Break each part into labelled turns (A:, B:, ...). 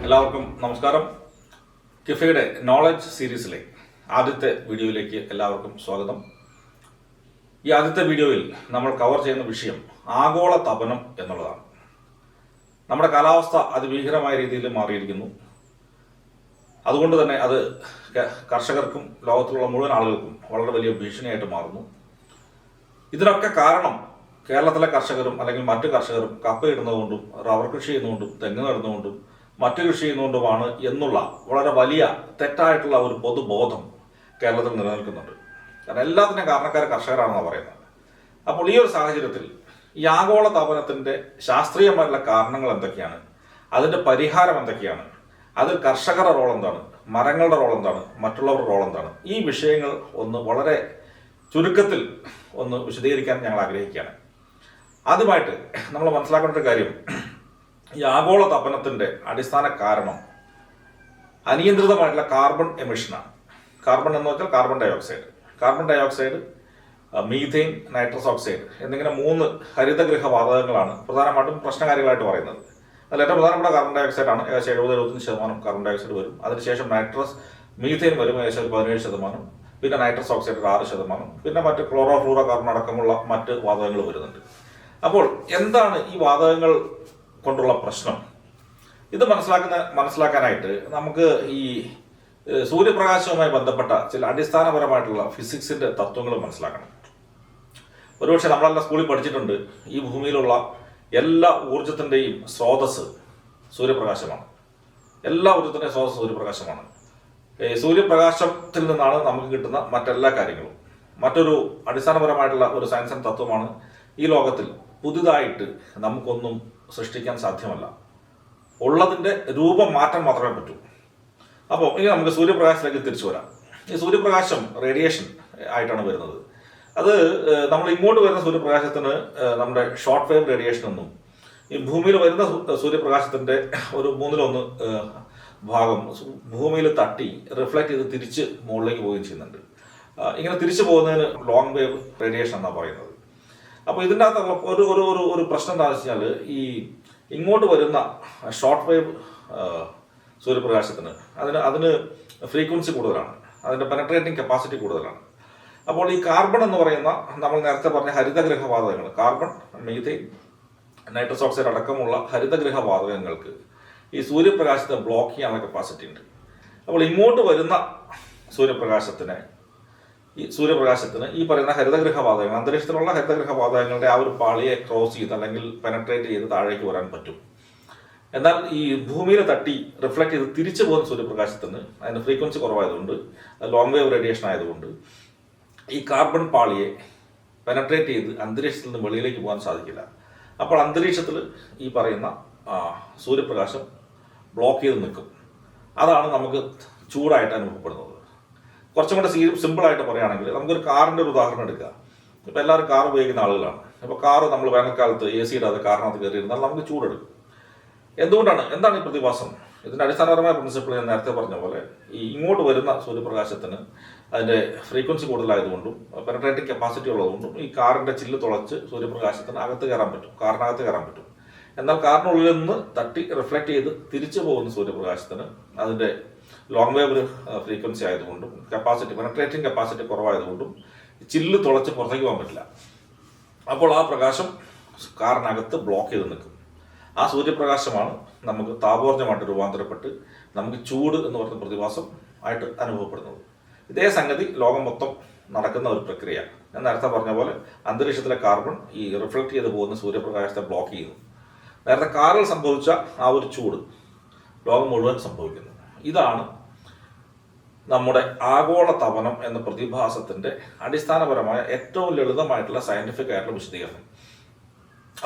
A: എല്ലാവർക്കും നമസ്കാരം. കിഫയുടെ നോളജ് സീരീസിലെ ആദ്യത്തെ വീഡിയോയിലേക്ക് എല്ലാവർക്കും സ്വാഗതം. ഈ ആദ്യത്തെ വീഡിയോയിൽ നമ്മൾ കവർ ചെയ്യുന്ന വിഷയം ആഗോള തപനം എന്നുള്ളതാണ്. നമ്മുടെ കാലാവസ്ഥ അതിഭീകരമായ രീതിയിൽ മാറിയിരിക്കുന്നു. അതുകൊണ്ട് തന്നെ അത് കർഷകർക്കും ലോകത്തിലുള്ള മുഴുവൻ ആളുകൾക്കും വളരെ വലിയ ഭീഷണിയായിട്ട് മാറുന്നു. ഇതിനൊക്കെ കാരണം കേരളത്തിലെ കർഷകരും അല്ലെങ്കിൽ മറ്റു കർഷകരും കപ്പയിടുന്നതുകൊണ്ടും റബ്ബർ കൃഷി ചെയ്യുന്നതുകൊണ്ടും തെങ്ങ് നടുന്നതുകൊണ്ടും മറ്റു കൃഷി ചെയ്യുന്നതുകൊണ്ടുമാണ് എന്നുള്ള വളരെ വലിയ തെറ്റായിട്ടുള്ള ഒരു പൊതുബോധം കേരളത്തിൽ നിലനിൽക്കുന്നുണ്ട്. കാരണം എല്ലാത്തിനും കാരണക്കാർ കർഷകരാണെന്നാണ് പറയുന്നത്. അപ്പോൾ ഈ ഒരു സാഹചര്യത്തിൽ ഈ ആഗോള താപനത്തിൻ്റെ ശാസ്ത്രീയമായിട്ടുള്ള കാരണങ്ങൾ എന്തൊക്കെയാണ്, അതിൻ്റെ പരിഹാരം എന്തൊക്കെയാണ്, അതിൽ കർഷകരുടെ റോൾ എന്താണ്, മരങ്ങളുടെ റോൾ എന്താണ്, മറ്റുള്ളവരുടെ റോൾ എന്താണ്, ഈ വിഷയങ്ങൾ ഒന്ന് വളരെ ചുരുക്കത്തിൽ ഒന്ന് വിശദീകരിക്കാൻ ഞങ്ങൾ ആഗ്രഹിക്കുകയാണ്. ആദ്യമായിട്ട് നമ്മൾ മനസ്സിലാക്കേണ്ട ഒരു കാര്യം, ഈ ആഗോള താപനത്തിൻ്റെ അടിസ്ഥാന കാരണം അനിയന്ത്രിതമായിട്ടുള്ള കാർബൺ എമിഷനാണ്. കാർബൺ എന്ന് വെച്ചാൽ carbon dioxide, methane, nitrous oxide എന്നിങ്ങനെ 3 ഹരിതഗൃഹ വാതകങ്ങളാണ് പ്രധാനമായിട്ടും പ്രശ്നകാരികളായിട്ട് പറയുന്നത്. അതിൽ ഏറ്റവും പ്രധാനപ്പെട്ട കാർബൺ ഡയോക്സൈഡ് ആണ്. ഏകദേശം 70-75% കാർബൺ ഡയോക്സൈഡ് വരും. അതിനുശേഷം മീഥെയിൻ വരും, ഏകദേശം 17%. പിന്നെ നൈട്രസ് ഓക്സൈഡ് 6%. പിന്നെ മറ്റ് ഫ്ലൂറോ കാർബൺ അടക്കമുള്ള മറ്റ് വാതകങ്ങൾ വരുന്നുണ്ട്. അപ്പോൾ എന്താണ് ഈ വാതകങ്ങൾ കൊണ്ടുള്ള പ്രശ്നം? ഇത് മനസ്സിലാക്കാനായിട്ട് നമുക്ക് ഈ സൂര്യപ്രകാശവുമായി ബന്ധപ്പെട്ട ചില അടിസ്ഥാനപരമായിട്ടുള്ള ഫിസിക്സിന്റെ തത്വങ്ങൾ മനസ്സിലാക്കണം. ഒരുപക്ഷെ നമ്മളെല്ലാം സ്കൂളിൽ പഠിച്ചിട്ടുണ്ട്, ഈ ഭൂമിയിലുള്ള എല്ലാ ഊർജത്തിൻ്റെയും സ്രോതസ് സൂര്യപ്രകാശമാണ്. എല്ലാ ഊർജത്തിൻ്റെയും സ്രോതസ് സൂര്യപ്രകാശമാണ്. സൂര്യപ്രകാശത്തിൽ നിന്നാണ് നമുക്ക് കിട്ടുന്ന മറ്റെല്ലാ കാര്യങ്ങളും. മറ്റൊരു അടിസ്ഥാനപരമായിട്ടുള്ള ഒരു സയൻസ് തത്വമാണ്, ഈ ലോകത്തിൽ പുതുതായിട്ട് നമുക്കൊന്നും സൃഷ്ടിക്കാൻ സാധ്യമല്ല, ഉള്ളതിൻ്റെ രൂപം മാറ്റം മാത്രമേ പറ്റൂ. അപ്പോൾ ഇനി നമുക്ക് സൂര്യപ്രകാശത്തിലേക്ക് തിരിച്ചു വരാം. ഈ സൂര്യപ്രകാശം റേഡിയേഷൻ ആയിട്ടാണ് വരുന്നത്. അത് നമ്മൾ ഇങ്ങോട്ട് വരുന്ന സൂര്യപ്രകാശത്തിന് നമ്മുടെ ഷോർട്ട് വേവ് റേഡിയേഷൻ എന്നും, ഈ ഭൂമിയിൽ വരുന്ന സൂര്യപ്രകാശത്തിൻ്റെ ഒരു 1/3 ഭാഗം ഭൂമിയിൽ തട്ടി റിഫ്ലക്ട് ചെയ്ത് തിരിച്ച് മുകളിലേക്ക് പോവുകയും ചെയ്യുന്നുണ്ട്. ഇങ്ങനെ തിരിച്ചു പോകുന്നതിന് ലോങ് വേവ് റേഡിയേഷൻ എന്നാണ് പറയുന്നത്. അപ്പോൾ ഇതിൻ്റെ അകത്തുള്ള ഒരു പ്രശ്നം എന്താണെന്ന് വെച്ചാൽ, ഈ ഇങ്ങോട്ട് വരുന്ന ഷോർട്ട് വേവ് സൂര്യപ്രകാശത്തിന് അതിന് ഫ്രീക്വൻസി കൂടുതലാണ്, അതിൻ്റെ പെനട്രേറ്റിംഗ് കപ്പാസിറ്റി കൂടുതലാണ്. അപ്പോൾ ഈ കാർബൺ എന്ന് പറയുന്ന നമ്മൾ നേരത്തെ പറഞ്ഞ ഹരിതഗൃഹ വാതകങ്ങൾ, കാർബൺ, മീഥെയിൻ, നൈട്രസ് ഓക്സൈഡ് അടക്കമുള്ള ഹരിതഗൃഹ വാതകങ്ങൾക്ക് ഈ സൂര്യപ്രകാശത്തെ ബ്ലോക്ക് ചെയ്യാനുള്ള കപ്പാസിറ്റി ഉണ്ട്. അപ്പോൾ ഇങ്ങോട്ട് വരുന്ന സൂര്യപ്രകാശത്തിന് ഈ പറയുന്ന ഹരിതഗൃഹ വാതകങ്ങൾ, അന്തരീക്ഷത്തിലുള്ള ഹരിതഗൃഹ വാതകങ്ങളുടെ ആ ഒരു പാളിയെ ക്രോസ് ചെയ്ത് അല്ലെങ്കിൽ പെനട്രേറ്റ് ചെയ്ത് താഴേക്ക് വരാൻ പറ്റും. എന്നാൽ ഈ ഭൂമിയിൽ തട്ടി റിഫ്ലക്ട് ചെയ്ത് തിരിച്ചു പോകുന്ന സൂര്യപ്രകാശത്തിന് അതിൻ്റെ ഫ്രീക്വൻസി കുറവായതുകൊണ്ട്, ലോങ് വേവ് റേഡിയേഷൻ ആയതുകൊണ്ട് ഈ കാർബൺ പാളിയെ പെനട്രേറ്റ് ചെയ്ത് അന്തരീക്ഷത്തിൽ നിന്ന് വെളിയിലേക്ക് പോകാൻ സാധിക്കില്ല. അപ്പോൾ അന്തരീക്ഷത്തിൽ ഈ പറയുന്ന സൂര്യപ്രകാശം ബ്ലോക്ക് ചെയ്ത് നിൽക്കും. അതാണ് നമുക്ക് ചൂടായിട്ട് അനുഭവപ്പെടുന്നത്. കുറച്ചും കൂടെ സിമ്പിളായിട്ട് പറയുകയാണെങ്കിൽ, നമുക്കൊരു കാറിൻ്റെ ഒരു ഉദാഹരണം എടുക്കുക. ഇപ്പോൾ എല്ലാവരും കാർ ഉപയോഗിക്കുന്ന ആളുകളാണ്. ഇപ്പോൾ കാറ് നമ്മൾ വേനൽക്കാലത്ത് AC ഇടാതെ കാറിനകത്ത് കയറിയിരുന്നാൽ നമുക്ക് ചൂടെടുക്കും. എന്താണ് ഈ പ്രതിഭാസം? ഇതിൻ്റെ അടിസ്ഥാനപരമായ പ്രിൻസിപ്പിൾ ഞാൻ നേരത്തെ പറഞ്ഞ പോലെ, ഈ ഇങ്ങോട്ട് വരുന്ന സൂര്യപ്രകാശത്തിന് അതിൻ്റെ ഫ്രീക്വൻസി കൂടുതലായതുകൊണ്ടും പെനട്രേറ്റിംഗ് കപ്പാസിറ്റി ഉള്ളതുകൊണ്ടും ഈ കാറിൻ്റെ ചില്ല് തുളച്ച് സൂര്യപ്രകാശത്തിന് അകത്ത് കയറാൻ പറ്റും, കാറിനകത്ത് കയറാൻ പറ്റും. എന്നാൽ കാറിനുള്ളിൽ നിന്ന് തട്ടി റിഫ്ലക്ട് ചെയ്ത് തിരിച്ചു പോകുന്ന സൂര്യപ്രകാശത്തിന് അതിൻ്റെ ലോങ് വേവ് ഫ്രീക്വൻസി ആയതുകൊണ്ടും പെനട്രേറ്റിംഗ് കപ്പാസിറ്റി കുറവായതുകൊണ്ടും ചില്ല് തുളച്ച് പുറത്തേക്ക് പോകാൻ പറ്റില്ല. അപ്പോൾ ആ പ്രകാശം കാറിനകത്ത് ബ്ലോക്ക് ചെയ്ത് നിൽക്കും. ആ സൂര്യപ്രകാശമാണ് നമുക്ക് താപോർജ്ജമായിട്ട് രൂപാന്തരപ്പെട്ട് നമുക്ക് ചൂട് എന്ന് പറയുന്ന പ്രതിഭാസം ആയിട്ട് അനുഭവപ്പെടുന്നത്. ഇതേ സംഗതി ലോകം മൊത്തം നടക്കുന്ന ഒരു പ്രക്രിയ. ഞാൻ നേരത്തെ പറഞ്ഞ പോലെ അന്തരീക്ഷത്തിലെ കാർബൺ ഈ റിഫ്ലക്ട് ചെയ്ത് പോകുന്ന സൂര്യപ്രകാശത്തെ ബ്ലോക്ക് ചെയ്യുന്നു. നേരത്തെ കാറിൽ സംഭവിച്ച ആ ഒരു ചൂട് ലോകം മുഴുവൻ സംഭവിക്കുന്നു. ഇതാണ് നമ്മുടെ ആഗോള തപനം എന്ന പ്രതിഭാസത്തിൻ്റെ അടിസ്ഥാനപരമായ ഏറ്റവും ലളിതമായിട്ടുള്ള സയന്റിഫിക് ആയിട്ടുള്ള വിശദീകരണം.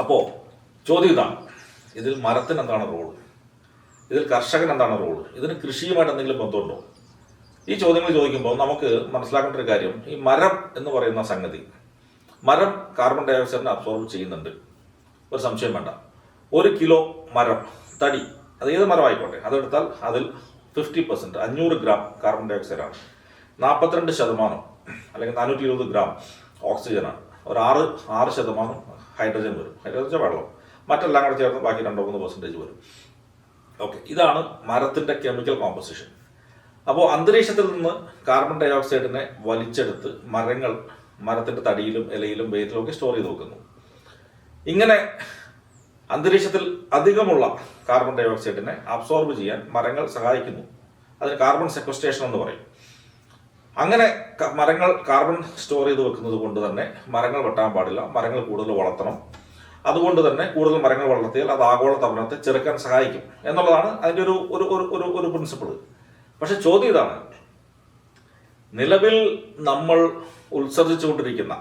A: അപ്പോൾ ചോദ്യം ഇതാണ്, ഇതിൽ മരത്തിന് എന്താണ് റോള്? ഇതിൽ കർഷകൻ എന്താണ് റോള്? ഇതിന് കൃഷിയുമായിട്ട് എന്തെങ്കിലും ബന്ധമുണ്ടോ? ഈ ചോദ്യങ്ങൾ ചോദിക്കുമ്പോൾ നമുക്ക് മനസ്സിലാക്കേണ്ട ഒരു കാര്യം, ഈ മരം എന്ന് പറയുന്ന സംഗതി, മരം കാർബൺ ഡയോക്സൈഡിനെ അബ്സോർബ് ചെയ്യുന്നുണ്ട്, ഒരു സംശയം വേണ്ട. 1 കിലോ മരം തടി, അത് ഏത് മരമായിക്കോട്ടെ, അതെടുത്താൽ അതിൽ 50% 500 ഗ്രാം കാർബൺ ഡയോക്സൈഡാണ്, 42% അല്ലെങ്കിൽ 420 ഗ്രാം ഓക്സിജനാണ്, ഒരു 6% ഹൈഡ്രജൻ വരും. ഹൈഡ്രജൻ വെള്ളം, മറ്റെല്ലാം കൂടെ ചേർന്ന് ബാക്കി 2-3% വരും. ഓക്കെ, ഇതാണ് മരത്തിന്റെ കെമിക്കൽ കോമ്പസിഷൻ. അപ്പോൾ അന്തരീക്ഷത്തിൽ നിന്ന് കാർബൺ ഡൈ ഓക്സൈഡിനെ വലിച്ചെടുത്ത് മരത്തിന്റെ തടിയിലും ഇലയിലും വേരിലും ഒക്കെ സ്റ്റോർ ചെയ്ത് വെക്കുന്നു. ഇങ്ങനെ അന്തരീക്ഷത്തിൽ അധികമുള്ള കാർബൺ ഡൈ ഓക്സൈഡിനെ അബ്സോർബ് ചെയ്യാൻ മരങ്ങൾ സഹായിക്കുന്നു. അതിന് കാർബൺ സെക്വസ്ട്രേഷൻ എന്ന് പറയും. അങ്ങനെ മരങ്ങൾ കാർബൺ സ്റ്റോർ ചെയ്ത് വെക്കുന്നത് കൊണ്ട് തന്നെ മരങ്ങൾ വെട്ടാൻ പാടില്ല, മരങ്ങൾ കൂടുതൽ വളർത്തണം. അതുകൊണ്ട് തന്നെ കൂടുതൽ മരങ്ങൾ വളർത്തിയാൽ അത് ആഗോള താപനത്തെ ചെറുക്കാൻ സഹായിക്കും എന്നുള്ളതാണ് അതിൻ്റെ ഒരു പ്രിൻസിപ്പിൾ. പക്ഷെ ചോദ്യം ഇതാണ്, നിലവിൽ നമ്മൾ ഉത്സർജിച്ചുകൊണ്ടിരിക്കുന്ന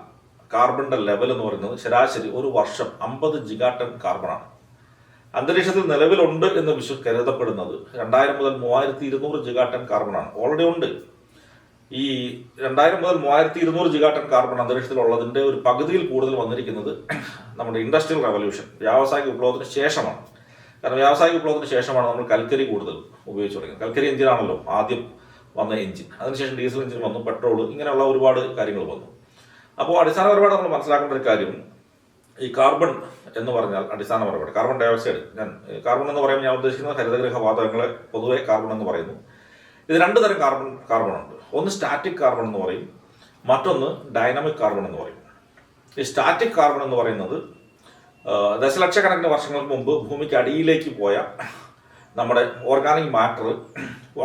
A: കാർബണിന്റെ ലെവൽ എന്ന് പറയുന്നത് ശരാശരി ഒരു വർഷം 50 ജിഗാട്ടൺ കാർബണാണ്. അന്തരീക്ഷത്തിൽ നിലവിലുണ്ട് എന്ന് കരുതപ്പെടുന്നത് 2000 മുതൽ 3200 ജിഗാട്ടൺ കാർബണാണ്. ഓൾറെഡി ഉണ്ട്. ഈ 2000 മുതൽ 3200 ജിഗാട്ടൺ കാർബൺ അന്തരീക്ഷത്തിലുള്ളതിന്റെ ഒരു പകുതിയിൽ കൂടുതൽ വന്നിരിക്കുന്നത് നമ്മുടെ ഇൻഡസ്ട്രിയൽ റവല്യൂഷൻ, വ്യാവസായിക വിപ്ലവത്തിന് ശേഷമാണ്. കാരണം വ്യാവസായിക വിപ്ലവത്തിന് ശേഷമാണ് നമ്മൾ കൽക്കരി കൂടുതൽ ഉപയോഗിച്ച് തുടങ്ങിയത്. കൽക്കരി എഞ്ചിനാണല്ലോ ആദ്യം വന്ന എഞ്ചിൻ. അതിനുശേഷം ഡീസൽ എഞ്ചിൻ വന്നു, പെട്രോൾ, ഇങ്ങനെയുള്ള ഒരുപാട് കാര്യങ്ങൾ വന്നു. അപ്പോൾ അടിസ്ഥാനപരമായിട്ട് നമ്മൾ മനസ്സിലാക്കേണ്ട ഒരു കാര്യം, ഈ കാർബൺ എന്ന് പറഞ്ഞാൽ അടിസ്ഥാനപരമായിട്ട് കാർബൺ ഡൈ ഓക്സൈഡ്, കാർബൺ എന്ന് പറയുമ്പോൾ ഞാൻ ഉദ്ദേശിക്കുന്നത് ഹരിതഗൃഹ വാതകങ്ങളെ പൊതുവെ കാർബൺ എന്ന് പറയുന്നു. ഇത് രണ്ട് തരം കാർബൺ ഉണ്ട്. ഒന്ന് സ്റ്റാറ്റിക് കാർബൺ എന്ന് പറയും, മറ്റൊന്ന് ഡൈനാമിക് കാർബൺ എന്ന് പറയും. ഈ സ്റ്റാറ്റിക് കാർബൺ എന്ന് പറയുന്നത് ദശലക്ഷക്കണക്കിന് വർഷങ്ങൾക്ക് മുമ്പ് ഭൂമിക്ക് അടിയിലേക്ക് പോയ നമ്മുടെ ഓർഗാനിക് മാറ്റർ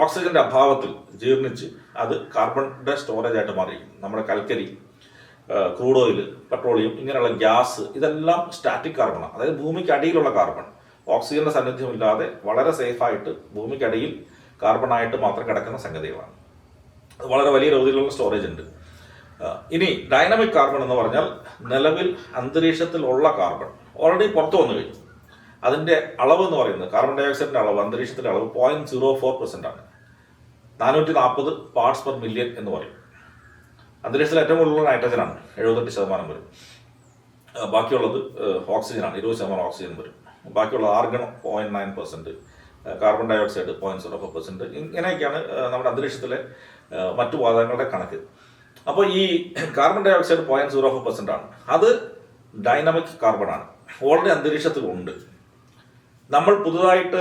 A: ഓക്സിജന്റെ അഭാവത്തിൽ ജീർണിച്ച് അത് കാർബണിന്റെ സ്റ്റോറേജ് ആയിട്ട് മാറി. നമ്മുടെ കൽക്കരി, ക്രൂഡ് ഓയിൽ, പെട്രോളിയം, ഇങ്ങനെയുള്ള ഗ്യാസ്, ഇതെല്ലാം സ്റ്റാറ്റിക് കാർബണാണ്. അതായത് ഭൂമിക്ക് അടിയിലുള്ള കാർബൺ, ഓക്സിജന്റെ സാന്നിധ്യമില്ലാതെ വളരെ സേഫായിട്ട് ഭൂമിക്കടിയിൽ കാർബണായിട്ട് മാത്രം കിടക്കുന്ന സംഗതികളാണ്. അത് വളരെ വലിയ രീതിയിലുള്ള സ്റ്റോറേജ് ഉണ്ട്. ഇനി ഡൈനാമിക് കാർബൺ എന്ന് പറഞ്ഞാൽ നിലവിൽ അന്തരീക്ഷത്തിലുള്ള കാർബൺ ഓൾറെഡി പുറത്തു വന്നു കഴിഞ്ഞു. അതിന്റെ അളവ് എന്ന് പറയുന്നത് കാർബൺ ഡൈ ഓക്സൈഡിന്റെ അളവ്, അന്തരീക്ഷത്തിന്റെ അളവ് 0.04% ആണ്. 440 പാർട്സ് പെർ മില്യൺ എന്ന് പറയും. അന്തരീക്ഷത്തിൽ ഏറ്റവും കൂടുതലുള്ള നൈട്രജനാണ്, 78% വരും. ബാക്കിയുള്ളത് ഓക്സിജനാണ്, 20% ഓക്സിജൻ വരും. ബാക്കിയുള്ള ആർഗൺ 0.9%, കാർബൺ ഡൈ ഓക്സൈഡ് 0.04%. ഇങ്ങനെയൊക്കെയാണ് നമ്മുടെ അന്തരീക്ഷത്തിലെ മറ്റു വാതകങ്ങളുടെ കണക്ക്. അപ്പോൾ ഈ കാർബൺ ഡൈ ഓക്സൈഡ് 0.04% ആണ്. അത് ഡൈനാമിക് കാർബൺ ആണ്, ഓൾറെഡി അന്തരീക്ഷത്തിലുണ്ട്. നമ്മൾ പുതുതായിട്ട്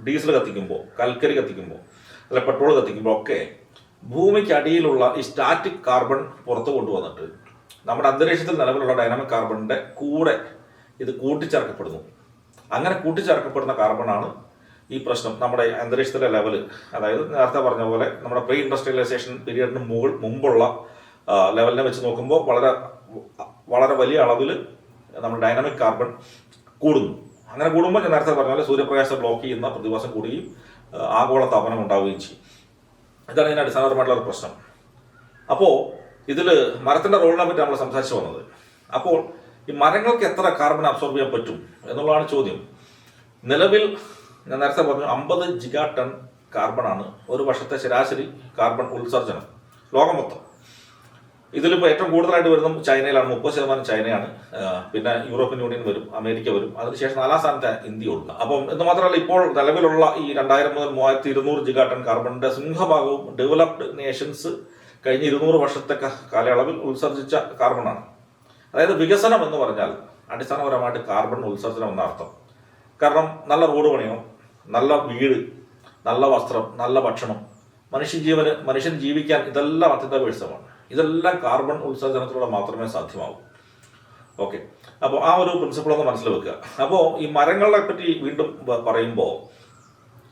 A: ഡീസൽ കത്തിക്കുമ്പോൾ, കൽക്കരി കത്തിക്കുമ്പോൾ, അല്ല പെട്രോൾ കത്തിക്കുമ്പോൾ ഒക്കെ ഭൂമിക്ക് അടിയിലുള്ള ഈ സ്റ്റാറ്റിക് കാർബൺ പുറത്തു കൊണ്ടുവന്നിട്ട് നമ്മുടെ അന്തരീക്ഷത്തിൽ നിലവിലുള്ള ഡൈനാമിക് കാർബണിന്റെ കൂടെ ഇത് കൂട്ടിച്ചേർക്കപ്പെടുന്നു. അങ്ങനെ കൂട്ടിച്ചേർക്കപ്പെടുന്ന കാർബണാണ് ഈ പ്രശ്നം നമ്മുടെ അന്തരീക്ഷത്തിലെ ലെവല്, അതായത് നേരത്തെ പറഞ്ഞ പോലെ നമ്മുടെ പ്രീ ഇൻഡസ്ട്രിയലൈസേഷൻ പീരിയഡിന് മുമ്പുള്ള ലെവലിനെ വെച്ച് നോക്കുമ്പോൾ വളരെ വലിയ അളവിൽ നമ്മുടെ ഡൈനാമിക് കാർബൺ കൂടുന്നു. അങ്ങനെ കൂടുമ്പോൾ ഞാൻ നേരത്തെ പറഞ്ഞ പോലെ സൂര്യപ്രകാശത്തെ ബ്ലോക്ക് ചെയ്യുന്ന പ്രതിഭാസം കൂടുകയും ആഗോള താപനം ഉണ്ടാവുകയും ചെയ്യും. ഇതാണ് ഇതിന് അടിസ്ഥാനപരമായിട്ടുള്ള ഒരു പ്രശ്നം. അപ്പോൾ ഇതിൽ മരത്തിന്റെ റോളിനെ പറ്റി നമ്മൾ സംസാരിച്ചു വന്നത്. അപ്പോൾ ഈ മരങ്ങൾക്ക് എത്ര കാർബൺ അബ്സോർബ് ചെയ്യാൻ പറ്റും എന്നുള്ളതാണ് ചോദ്യം. നിലവിൽ ഞാൻ നേരത്തെ പറഞ്ഞു 50 ജിഗാട്ടൺ കാർബണാണ് ഒരു വർഷത്തെ ശരാശരി കാർബൺ ഉത്സർജനം ലോകം മൊത്തം. ഇതിലിപ്പോൾ ഏറ്റവും കൂടുതലായിട്ട് വരുന്നത് ചൈനയിലാണ്, 30% ചൈനയാണ്. പിന്നെ യൂറോപ്യൻ യൂണിയൻ വരും, അമേരിക്ക വരും. അതിനുശേഷം 4ാം സ്ഥാനത്ത് ഇന്ത്യ ഉള്ളു. അപ്പം എന്ന് മാത്രമല്ല, ഇപ്പോൾ നിലവിലുള്ള ഈ 2000 മുതൽ 3200 ജിഗാട്ടൺ കാർബണിന്റെ സിംഹഭാഗവും ഡെവലപ്ഡ് നേഷൻസ് കഴിഞ്ഞ 200 വർഷത്തെ കാലയളവിൽ ഉത്സർജിച്ച കാർബണാണ്. അതായത് വികസനം എന്ന് പറഞ്ഞാൽ അടിസ്ഥാനപരമായിട്ട് കാർബൺ ഉത്സർജനം എന്ന അർത്ഥം. കാരണം നല്ല റോഡ് പണിയോ, നല്ല വീട്, നല്ല വസ്ത്രം, നല്ല ഭക്ഷണം, മനുഷ്യൻ ജീവിക്കാൻ ഇതെല്ലാം അത്യന്താപേക്ഷിതമാണ്. ഇതെല്ലാം കാർബൺ ഉത്സർജനത്തിലൂടെ മാത്രമേ സാധ്യമാവൂ. ഓക്കെ, അപ്പോൾ ആ ഒരു പ്രിൻസിപ്പിൾ ഒന്ന് മനസ്സിൽ വെക്കുക. അപ്പോൾ ഈ മരങ്ങളെ പറ്റി വീണ്ടും പറയുമ്പോൾ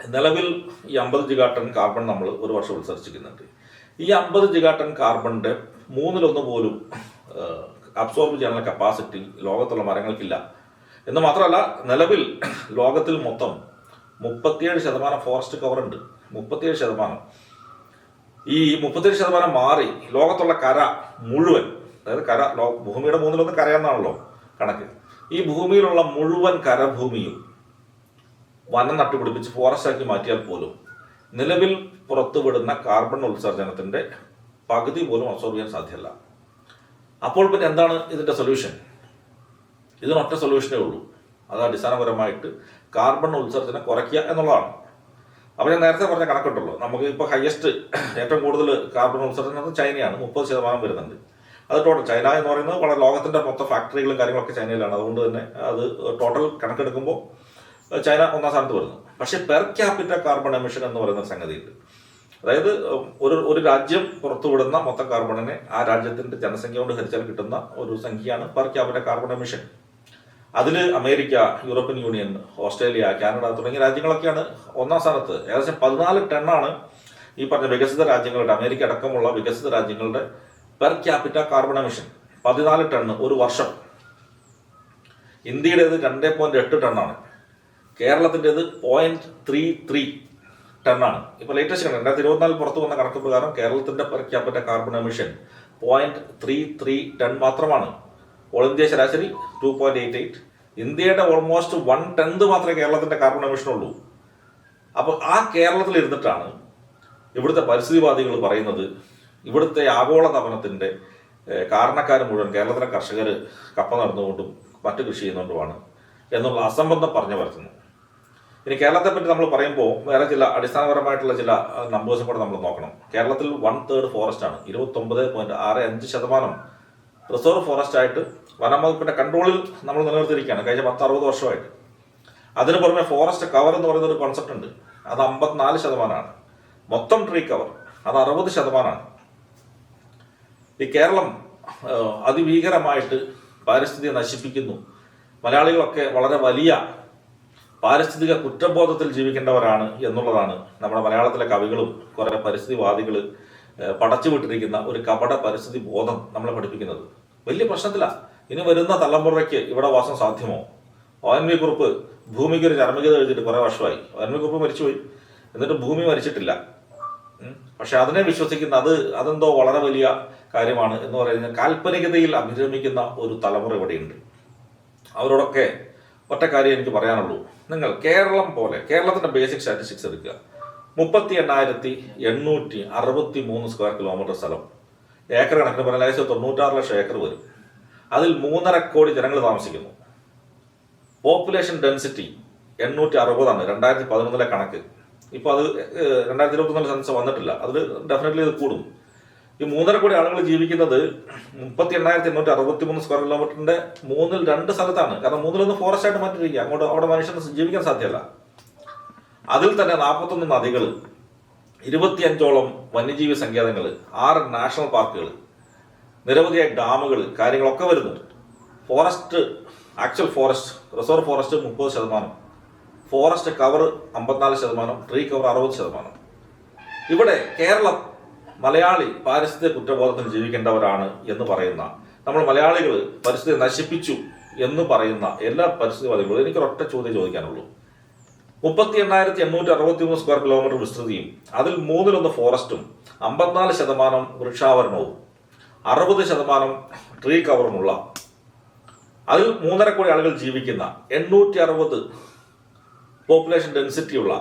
A: നിലവിൽ ഈ 50 ജിഗാട്ടൺ കാർബൺ നമ്മൾ ഒരു വർഷം ഉത്സർജിക്കുന്നുണ്ട്. ഈ 50 ജിഗാട്ടൺ കാർബണിന്റെ 1/3 പോലും അബ്സോർബ് ചെയ്യാനുള്ള കപ്പാസിറ്റി ലോകത്തുള്ള മരങ്ങൾക്കില്ല. എന്ന് മാത്രമല്ല, നിലവിൽ ലോകത്തിൽ മൊത്തം 37% ഫോറസ്റ്റ് കവർ ഉണ്ട്. 37%. ഈ 37% മാറി ലോകത്തുള്ള കര മുഴുവൻ, അതായത് ഭൂമിയുടെ 1/3 കരയെന്നാണല്ലോ കണക്ക്. ഈ ഭൂമിയിലുള്ള മുഴുവൻ കരഭൂമിയും വനം നട്ടുപിടിപ്പിച്ച് ഫോറസ്റ്റ് ആക്കി മാറ്റിയാൽ പോലും നിലവിൽ പുറത്തുവിടുന്ന കാർബൺ ഉത്സർജനത്തിന്റെ പകുതി പോലും അബ്സോർബ് ചെയ്യാൻ സാധ്യമല്ല. അപ്പോൾ പിന്നെ എന്താണ് ഇതിന്റെ സൊല്യൂഷൻ? ഇതിനൊറ്റ സൊല്യൂഷനേ ഉള്ളൂ. അത് അടിസ്ഥാനപരമായിട്ട് കാർബൺ ഉത്സർജനം കുറയ്ക്കുക എന്നുള്ളതാണ്. അപ്പോൾ ഞാൻ നേരത്തെ പറഞ്ഞ കണക്കുണ്ടല്ലോ, നമുക്ക് ഇപ്പോൾ ഹയസ്റ്റ് ഏറ്റവും കൂടുതൽ കാർബൺ ഉത്സർജനം ചൈനയാണ്, 30% വരുന്നുണ്ട്. അത് ടോട്ടൽ ചൈന എന്ന് പറയുന്നത് വളരെ ലോകത്തിന്റെ മൊത്തം ഫാക്ടറികളും കാര്യങ്ങളൊക്കെ ചൈനയിലാണ്. അതുകൊണ്ട് തന്നെ അത് ടോട്ടൽ കണക്കെടുക്കുമ്പോൾ ചൈന ഒന്നാം സ്ഥാനത്ത് വരുന്നു. പക്ഷെ പെർ ക്യാപിറ്റ കാർബൺ എമിഷൻ എന്ന് പറയുന്ന സംഗതിയുണ്ട്. അതായത് ഒരു രാജ്യം പുറത്തുവിടുന്ന മൊത്തം കാർബണിനെ ആ രാജ്യത്തിന്റെ ജനസംഖ്യ കൊണ്ട് ഹരിച്ചാൽ കിട്ടുന്ന ഒരു സംഖ്യയാണ് പെർ ക്യാപിറ്റ കാർബൺ എമിഷൻ. അതിൽ America, European union, Australia, Canada തുടങ്ങിയ രാജ്യങ്ങളൊക്കെയാണ് ഒന്നാം സ്ഥാനത്ത്. ഏകദേശം 14 ടണ്ണാണ് ഈ പറഞ്ഞ വികസിത രാജ്യങ്ങളുടെ, അമേരിക്ക അടക്കമുള്ള വികസിത രാജ്യങ്ങളുടെ per capita carbon emission 14 ton ഒരു വർഷം. ഇന്ത്യയുടേത് 2.8 ടണ്ണാണ്. കേരളത്തിൻ്റെത് 0.33 ടണ്ണാണ്. ഇപ്പോൾ ലേറ്റസ്റ്റ് 2024 പുറത്തു വന്ന കണക്ക് പ്രകാരം കേരളത്തിന്റെ per capita carbon emission 0.33 tonne മാത്രമാണ്. ഓൾ ഇന്ത്യ ശരാശരി 2.88. ഇന്ത്യയുടെ ഓൾമോസ്റ്റ് 1/10 മാത്രമേ കേരളത്തിന്റെ കാർബൺ എമിഷൻ ഉള്ളൂ. അപ്പോൾ ആ കേരളത്തിൽ ഇരുന്നിട്ടാണ് ഇവിടുത്തെ പരിസ്ഥിതിവാദികൾ പറയുന്നത് ഇവിടുത്തെ ആഗോള തപനത്തിന്റെ കാരണക്കാർ മുഴുവൻ കേരളത്തിലെ കർഷകർ കപ്പ നടന്നുകൊണ്ടും മറ്റു കൃഷി ചെയ്യുന്നതുകൊണ്ടുമാണ് എന്നുള്ള അസംബന്ധം പറഞ്ഞു വരുത്തുന്നു. ഇനി കേരളത്തെ പറ്റി നമ്മൾ പറയുമ്പോൾ വേറെ ചില അടിസ്ഥാനപരമായിട്ടുള്ള ചില നമ്പേഴ്സും കൂടെ നമ്മൾ നോക്കണം. കേരളത്തിൽ 1/3 ഫോറസ്റ്റ് ആണ്. 29.65% റിസർവ് ഫോറസ്റ്റ് ആയിട്ട് വനം വകുപ്പിന്റെ കൺട്രോളിൽ നമ്മൾ നിലനിർത്തിയിരിക്കുകയാണ് കഴിഞ്ഞ 10-60 വർഷമായിട്ട്. അതിന് പുറമെ ഫോറസ്റ്റ് കവർ എന്ന് പറയുന്ന ഒരു കോൺസെപ്റ്റ് ഉണ്ട്. അത് 54%. മൊത്തം ട്രീ കവർ അത് 60%. ഈ കേരളം അതിഭീകരമായിട്ട് പാരിസ്ഥിതിയെ നശിപ്പിക്കുന്നു. മലയാളികളൊക്കെ വളരെ വലിയ പാരിസ്ഥിതിക കുറ്റബോധത്തിൽ ജീവിക്കേണ്ടവരാണ് എന്നുള്ളതാണ് നമ്മുടെ മലയാളത്തിലെ കവികളും കുറെ പരിസ്ഥിതിവാദികൾ പടച്ചുവിട്ടിരിക്കുന്ന ഒരു കപട പരിസ്ഥിതി ബോധം നമ്മളെ പഠിപ്പിക്കുന്നത്. വലിയ പ്രശ്നത്തിലാണ്. ഇനി വരുന്ന തലമുറയ്ക്ക് ഇവിടെ വാസം സാധ്യമോ? ONV കുറുപ്പ് ഭൂമിക്ക് ഒരു ചരമഗീത എഴുതിയിട്ട് കുറെ വർഷമായി. ONV കുറുപ്പ് മരിച്ചുപോയി, എന്നിട്ട് ഭൂമി മരിച്ചിട്ടില്ല. പക്ഷെ അതിനെ വിശ്വസിക്കുന്ന അതെന്തോ വളരെ വലിയ കാര്യമാണ് എന്ന് പറയുന്ന കാൽപ്പനികതയിൽ അഭിരമിക്കുന്ന ഒരു തലമുറ ഇവിടെയുണ്ട്. അവരോടൊക്കെ ഒറ്റ കാര്യം എനിക്ക് പറയാനുള്ളൂ. നിങ്ങൾ കേരളം പോലെ കേരളത്തിന്റെ ബേസിക് സ്റ്റാറ്റിസ്റ്റിക്സ് എടുക്കുക. 38,863 സ്ക്വയർ കിലോമീറ്റർ സ്ഥലം, ഏക്കർ കണക്കിന് പറഞ്ഞാൽ 96 ലക്ഷം ഏക്കർ വരും. അതിൽ 3.5 കോടി ജനങ്ങൾ താമസിക്കുന്നു. പോപ്പുലേഷൻ ഡെൻസിറ്റി 860 2011 കണക്ക്. ഇപ്പോൾ അത് 2024 സെൻസസ് വന്നിട്ടില്ല. അതിൽ ഡെഫിനറ്റ്ലി ഇത് കൂടും. ഈ 3.5 കോടി ആളുകൾ ജീവിക്കുന്നത് 38,863 സ്ക്വയർ കിലോമീറ്ററിന്റെ 2/3 സ്ഥലത്താണ്. കാരണം 1/3 ഫോറസ്റ്റ് ആയിട്ട് മാറ്റിയിരിക്കുക. അവിടെ മനുഷ്യന് ജീവിക്കാൻ സാധ്യമല്ല. അതിൽ തന്നെ 41 നദികൾ, 25ഓളം വന്യജീവി സങ്കേതങ്ങൾ, 6 നാഷണൽ പാർക്കുകൾ, നിരവധിയായ ഡാമുകൾ, കാര്യങ്ങളൊക്കെ വരുന്നു. Forest, actual forest, reserve forest 30%, forest cover 54%, tree cover 60%. ഇവിടെ കേരളം മലയാളി പാരിസ്ഥിതിക കുറ്റബോധത്തിൽ ജീവിക്കേണ്ടവരാണ് എന്ന് പറയുന്ന, നമ്മൾ മലയാളികൾ പരിസ്ഥിതി നശിപ്പിച്ചു എന്ന് പറയുന്ന എല്ലാ പരിസ്ഥിതിവാദികളും എനിക്കൊരൊറ്റ ചോദ്യം ചോദിക്കാനുള്ളൂ. 38,863 സ്ക്വയർ കിലോമീറ്റർ വിസ്തൃതിയും അതിൽ 1/3 ഫോറസ്റ്റും 54% വൃക്ഷാവരണവും 60% ട്രീ കവറുമുള്ള, അതിൽ 3.5 കോടി ആളുകൾ ജീവിക്കുന്ന, 860 പോപ്പുലേഷൻ ഡെൻസിറ്റിയുള്ള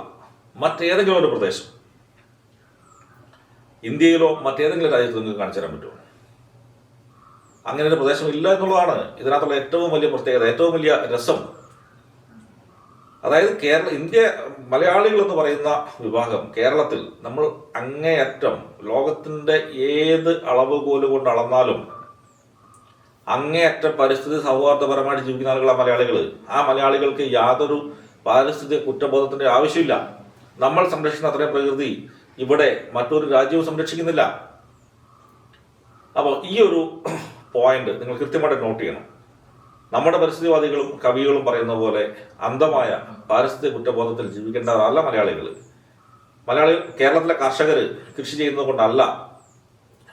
A: മറ്റേതെങ്കിലും ഒരു പ്രദേശം ഇന്ത്യയിലോ മറ്റേതെങ്കിലും രാജ്യത്ത് നിങ്ങൾക്ക് കാണിച്ചു തരാൻ പറ്റുമോ? അങ്ങനെ ഒരു പ്രദേശം ഇല്ല എന്നുള്ളതാണ് ഇതിനകത്തുള്ള ഏറ്റവും വലിയ പ്രത്യേകത, ഏറ്റവും വലിയ രസം. അതായത് ഇന്ത്യ മലയാളികൾ എന്ന് പറയുന്ന വിഭാഗം കേരളത്തിൽ നമ്മൾ അങ്ങേയറ്റം ലോകത്തിന്റെ ഏത് അളവുകോല് കൊണ്ട് അളന്നാലും അങ്ങേയറ്റം പരിസ്ഥിതി സൗഹാർദ്ദപരമായിട്ട് ജീവിക്കുന്ന ആളുകളാണ് മലയാളികൾ. ആ മലയാളികൾക്ക് യാതൊരു പാരിസ്ഥിതിക കുറ്റബോധത്തിന്റെ ആവശ്യമില്ല. നമ്മൾ സംരക്ഷിക്കുന്ന അത്രയും പ്രകൃതി ഇവിടെ മറ്റൊരു രാജ്യവും സംരക്ഷിക്കുന്നില്ല. അപ്പോൾ ഈ ഒരു പോയിന്റ് നിങ്ങൾ കൃത്യമായിട്ട് നോട്ട് ചെയ്യണം. നമ്മുടെ പരിസ്ഥിതിവാദികളും കവികളും പറയുന്ന പോലെ അന്ധമായ പാരിസ്ഥിതിക കുറ്റബോധത്തിൽ ജീവിക്കേണ്ടവരല്ല മലയാളികൾ. കേരളത്തിലെ കർഷകർ കൃഷി ചെയ്യുന്നത് കൊണ്ടല്ല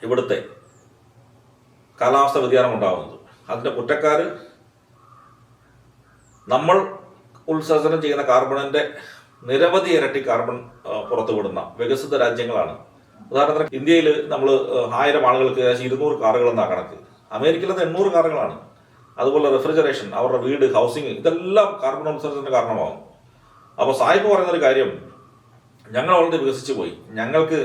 A: ഇവിടുത്തെ കാലാവസ്ഥ വ്യതിയാനം ഉണ്ടാകുന്നത്. അതിന്റെ കുറ്റക്കാര് നമ്മൾ ഉത്സർജനം ചെയ്യുന്ന കാർബണിന്റെ നിരവധി ഇരട്ടി കാർബൺ പുറത്തുവിടുന്ന വികസിത രാജ്യങ്ങളാണ്. ഉദാഹരണത്തിന് ഇന്ത്യയിൽ നമ്മൾ 1000 ആളുകൾക്ക് ഏകദേശം 200 കാറുകൾ എന്നാണ് കണക്ക്. അമേരിക്കയിൽ അത് 800 കാറുകളാണ്. അതുപോലെ റെഫ്രിജറേഷൻ, അവരുടെ വീട്, ഹൗസിംഗ്, ഇതെല്ലാം കാർബൺ ഉത്സർജനത്തിന് കാരണമാകും. അപ്പോൾ സായിപ്പ് പറയുന്നൊരു കാര്യം, ഞങ്ങൾ ഓൾറെഡി വികസിച്ചു പോയി, ഞങ്ങൾക്ക്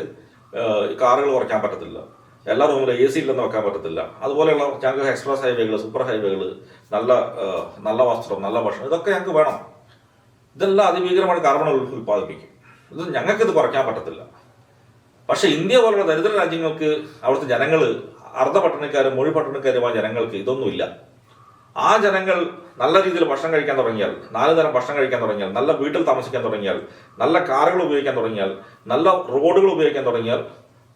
A: കാറുകൾ കുറയ്ക്കാൻ പറ്റത്തില്ല, എല്ലാ റൂമിലും AC ഇല്ലെന്ന് വെക്കാൻ പറ്റത്തില്ല, അതുപോലെയുള്ള ഞങ്ങൾക്ക് എക്സ്പ്രസ് ഹൈവേകൾ, സൂപ്പർ ഹൈവേകൾ, നല്ല വസ്ത്രം, നല്ല ഭക്ഷണം, ഇതൊക്കെ ഞങ്ങൾക്ക് വേണം. ഇതെല്ലാം അതിഭീകരമായിട്ട് കാർബൺ ഉൽപ്പാദിപ്പിക്കും. ഇത് ഞങ്ങൾക്കിത് കുറയ്ക്കാൻ പറ്റത്തില്ല. പക്ഷെ ഇന്ത്യ പോലുള്ള ദരിദ്ര രാജ്യങ്ങൾക്ക്, അവിടുത്തെ ജനങ്ങൾ, അർദ്ധ പട്ടണക്കാരും മൊഴി പട്ടണക്കാരുമായ ജനങ്ങൾക്ക് ഇതൊന്നുമില്ല. ആ ജനങ്ങൾ നല്ല രീതിയിൽ ഭക്ഷണം കഴിക്കാൻ തുടങ്ങിയാൽ, 4 നേരം ഭക്ഷണം കഴിക്കാൻ തുടങ്ങിയാൽ, നല്ല വീട്ടിൽ താമസിക്കാൻ തുടങ്ങിയാൽ, നല്ല കാറുകൾ ഉപയോഗിക്കാൻ തുടങ്ങിയാൽ, നല്ല റോഡുകൾ ഉപയോഗിക്കാൻ തുടങ്ങിയാൽ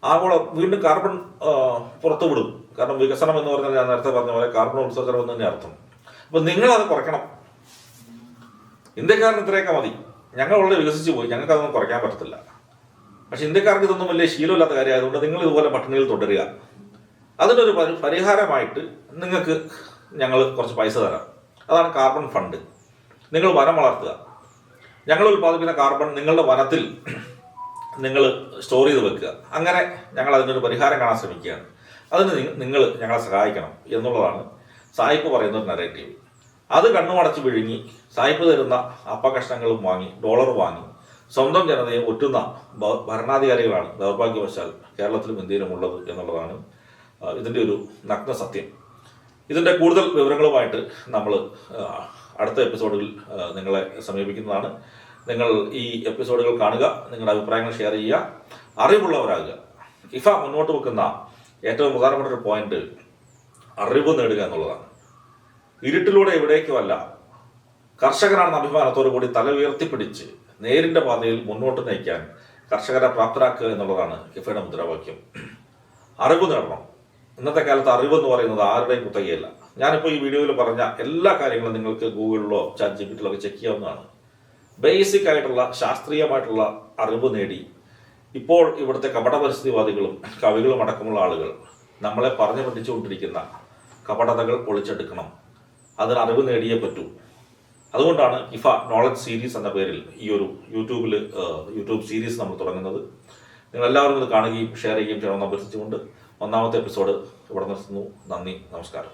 A: ആഗോള വീണ്ടും കാർബൺ പുറത്തു വിടും. കാരണം വികസനം എന്ന് പറഞ്ഞാൽ ഞാൻ നേരത്തെ പറഞ്ഞ പോലെ കാർബൺ ഉത്സർജനം എന്ന് തന്നെ അർത്ഥം. അപ്പൊ നിങ്ങളത് കുറയ്ക്കണം. ഇന്ത്യക്കാരന് ഇത്രയൊക്കെ മതി, ഞങ്ങൾ വളരെ വികസിച്ചു പോയി, ഞങ്ങൾക്ക് അതൊന്നും കുറയ്ക്കാൻ പറ്റത്തില്ല. പക്ഷെ ഇന്ത്യക്കാർക്ക് ഇതൊന്നും വലിയ ശീലമില്ലാത്ത കാര്യമായതുകൊണ്ട് നിങ്ങൾ ഇതുപോലെ പട്ടിണിയിൽ തുടരുക. അതിനൊരു പരിഹാരമായിട്ട് നിങ്ങൾക്ക് ഞങ്ങൾ കുറച്ച് പൈസ തരാം. അതാണ് കാർബൺ ഫണ്ട്. നിങ്ങൾ വനം വളർത്തുക. ഞങ്ങൾ ഉൽപ്പാദിപ്പിക്കുന്ന കാർബൺ നിങ്ങളുടെ വനത്തിൽ നിങ്ങൾ സ്റ്റോർ ചെയ്ത് വെക്കുക. അങ്ങനെ ഞങ്ങൾ അതിനൊരു പരിഹാരം കാണാൻ ശ്രമിക്കുകയാണ്. അതിന് നിങ്ങൾ ഞങ്ങളെ സഹായിക്കണം എന്നുള്ളതാണ് സായിപ്പ് പറയുന്ന ഒരു നരേറ്റീവ്. അത് കണ്ണുമടച്ച് വിഴുങ്ങി സായിപ്പ് തരുന്ന അപ്പകഷ്ണങ്ങളും വാങ്ങി, ഡോളർ വാങ്ങി സ്വന്തം ജനതയെ ഒറ്റുന്ന ഭരണാധികാരികളാണ് ദൗർഭാഗ്യവശാൽ കേരളത്തിലും ഇന്ത്യയിലും ഉള്ളത് എന്നുള്ളതാണ് ഇതിൻ്റെ ഒരു നഗ്ന സത്യം. ഇതിൻ്റെ കൂടുതൽ വിവരങ്ങളുമായിട്ട് നമ്മൾ അടുത്ത എപ്പിസോഡുകളിൽ നിങ്ങളെ സമീപിക്കുന്നതാണ്. നിങ്ങൾ ഈ എപ്പിസോഡുകൾ കാണുക, നിങ്ങളുടെ അഭിപ്രായങ്ങൾ ഷെയർ ചെയ്യുക, അറിവുള്ളവരാകുക. ഇഫ മുന്നോട്ട് വെക്കുന്ന ഏറ്റവും പ്രധാനപ്പെട്ട ഒരു പോയിന്റ് അറിവ് നേടുക എന്നുള്ളതാണ്. ഇരുട്ടിലൂടെ എവിടേക്കുമല്ല, കർഷകനാണെന്ന അഭിമാനത്തോടു കൂടി തല ഉയർത്തിപ്പിടിച്ച് നേരിന്റെ പാതയിൽ മുന്നോട്ട് നയിക്കാൻ കർഷകരെ പ്രാപ്തരാക്കുക എന്നുള്ളതാണ് ഇഫയുടെ മുദ്രാവാക്യം. അറിവ് നേടണം. ഇന്നത്തെ കാലത്ത് അറിവ് എന്ന് പറയുന്നത് ആരുടെയും കുത്തകയല്ല. ഞാനിപ്പോൾ ഈ വീഡിയോയിൽ പറഞ്ഞ എല്ലാ കാര്യങ്ങളും നിങ്ങൾക്ക് ഗൂഗിളിലോ ചാറ്റ് ജിപിറ്റിയിലോ ഒക്കെ ചെക്ക് ചെയ്യാവുന്നതാണ്. ബേസിക് ആയിട്ടുള്ള ശാസ്ത്രീയമായിട്ടുള്ള അറിവ് നേടി ഇപ്പോൾ ഇവിടുത്തെ കപട പരിസ്ഥിതിവാദികളും കവികളും അടക്കമുള്ള ആളുകൾ നമ്മളെ പറഞ്ഞു പഠിച്ചുകൊണ്ടിരിക്കുന്ന കപടതകൾ ഒളിച്ചെടുക്കണം. അതിന് അറിവ് നേടിയേ പറ്റൂ. അതുകൊണ്ടാണ് ഇഫ നോളജ് സീരീസ് എന്ന പേരിൽ ഈ ഒരു യൂട്യൂബ് സീരീസ് നമ്മൾ തുടങ്ങുന്നത്. നിങ്ങളെല്ലാവരും ഇത് കാണുകയും ഷെയർ ചെയ്യുകയും ചെയ്യണമെന്ന് അഭ്യർത്ഥിച്ചുകൊണ്ട് 1ാമത്തെ എപ്പിസോഡ് ഇവിടെ നിർത്തുന്നു. നന്ദി, നമസ്കാരം.